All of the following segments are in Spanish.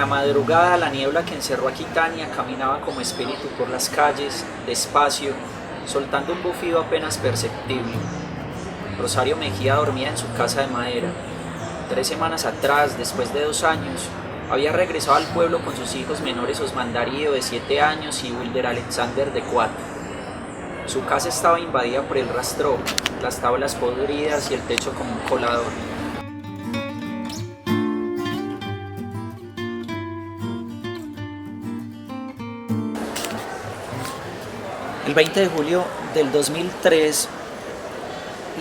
la madrugada, la niebla que encerró a Aquitania caminaba como espíritu por las calles, despacio, soltando un bufido apenas perceptible. Rosario Mejía dormía en su casa de madera. 3 semanas atrás, después de 2 años, había regresado al pueblo con sus hijos menores Osman Darío de 7 años y Wilder Alexander de 4. Su casa estaba invadida por el rastrojo, las tablas podridas y el techo como un colador. El 20 de julio del 2003,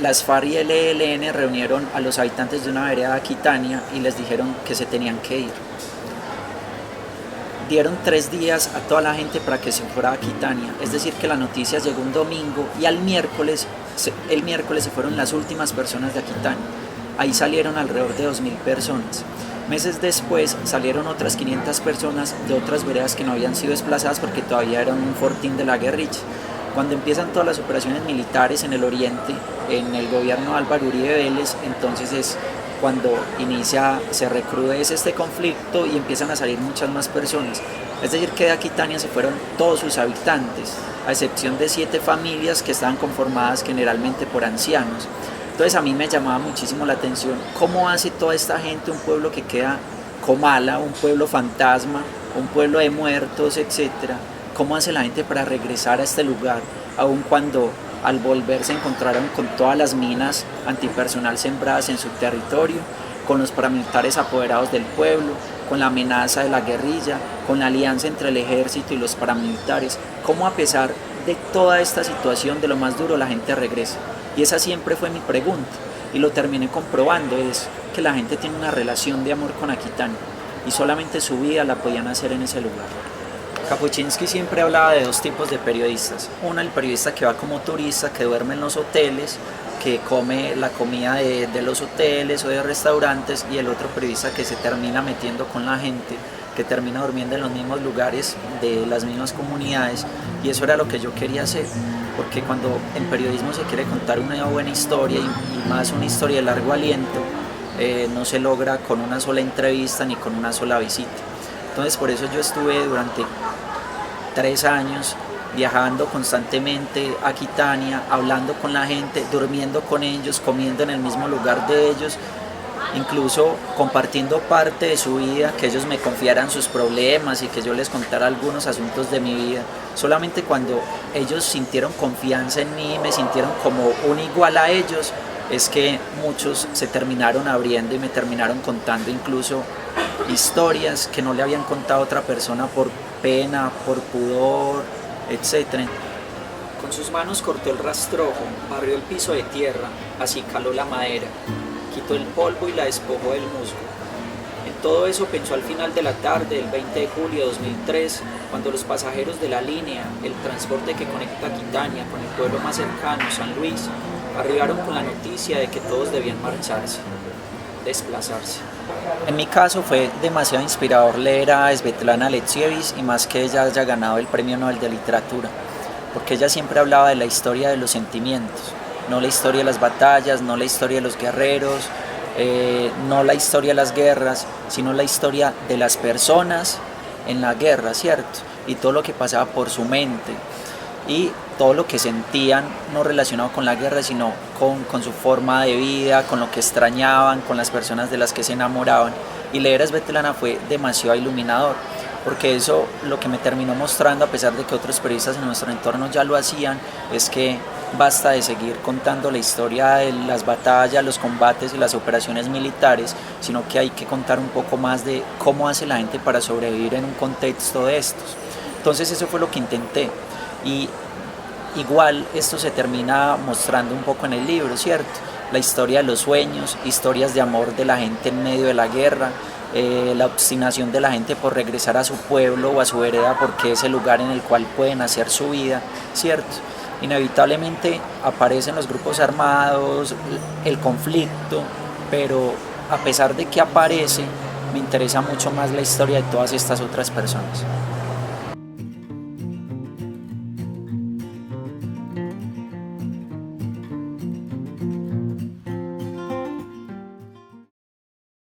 las FARC y el ELN reunieron a los habitantes de una vereda de Aquitania y les dijeron que se tenían que ir. Dieron 3 días a toda la gente para que se fuera a Aquitania, es decir que la noticia llegó un domingo y el miércoles se fueron las últimas personas de Aquitania. Ahí salieron alrededor de 2.000 personas. Meses después salieron otras 500 personas de otras veredas que no habían sido desplazadas porque todavía eran un fortín de la guerrilla. Cuando empiezan todas las operaciones militares en el oriente, en el gobierno de Álvaro Uribe Vélez, entonces es cuando se recrudece este conflicto y empiezan a salir muchas más personas. Es decir, que de Aquitania se fueron todos sus habitantes, a excepción de 7 familias que estaban conformadas generalmente por ancianos. Entonces a mí me llamaba muchísimo la atención cómo hace toda esta gente, un pueblo que queda Comala, un pueblo fantasma, un pueblo de muertos, etc. ¿Cómo hace la gente para regresar a este lugar, aun cuando al volver se encontraron con todas las minas antipersonal sembradas en su territorio, con los paramilitares apoderados del pueblo, con la amenaza de la guerrilla, con la alianza entre el ejército y los paramilitares? ¿Cómo a pesar de toda esta situación, de lo más duro, la gente regresa? Y esa siempre fue mi pregunta, y lo terminé comprobando, es que la gente tiene una relación de amor con Aquitania, y solamente su vida la podían hacer en ese lugar. Kapuczynski siempre hablaba de 2 tipos de periodistas. Uno, el periodista que va como turista, que duerme en los hoteles, que come la comida de los hoteles o de restaurantes, y el otro periodista que se termina metiendo con la gente, que termina durmiendo en los mismos lugares de las mismas comunidades, y eso era lo que yo quería hacer, porque cuando en periodismo se quiere contar una buena historia y más una historia de largo aliento, no se logra con una sola entrevista ni con una sola visita. Entonces por eso yo estuve durante 3 años viajando constantemente a Aquitania, hablando con la gente, durmiendo con ellos, comiendo en el mismo lugar de ellos, incluso compartiendo parte de su vida, que ellos me confiaran sus problemas y que yo les contara algunos asuntos de mi vida. Solamente cuando ellos sintieron confianza en mí, me sintieron como un igual a ellos, es que muchos se terminaron abriendo y me terminaron contando incluso historias que no le habían contado a otra persona por pena, por pudor, etc. Con sus manos cortó el rastrojo, barrió el piso de tierra, acicaló la madera, quitó el polvo y la despojó del musgo. En todo eso pensó al final de la tarde del 20 de julio de 2003, cuando los pasajeros de la línea, el transporte que conecta Aquitania con el pueblo más cercano, San Luis, arribaron con la noticia de que todos debían marcharse, desplazarse. En mi caso fue demasiado inspirador leer a Svetlana Alexievich, y más que ella haya ganado el Premio Nobel de Literatura, porque ella siempre hablaba de la historia de los sentimientos, no la historia de las batallas, no la historia de los guerreros, no la historia de las guerras, sino la historia de las personas en la guerra, ¿cierto? Y todo lo que pasaba por su mente y todo lo que sentían, no relacionado con la guerra, sino con su forma de vida, con lo que extrañaban, con las personas de las que se enamoraban. Y leer a Svetlana fue demasiado iluminador, porque eso lo que me terminó mostrando, a pesar de que otros periodistas en nuestro entorno ya lo hacían, es que basta de seguir contando la historia de las batallas, los combates y las operaciones militares, sino que hay que contar un poco más de cómo hace la gente para sobrevivir en un contexto de estos. Entonces eso fue lo que intenté, y igual esto se termina mostrando un poco en el libro, ¿cierto? La historia de los sueños, historias de amor de la gente en medio de la guerra, la obstinación de la gente por regresar a su pueblo o a su vereda porque es el lugar en el cual pueden hacer su vida, ¿cierto? Inevitablemente aparecen los grupos armados, el conflicto, pero a pesar de que aparece, me interesa mucho más la historia de todas estas otras personas.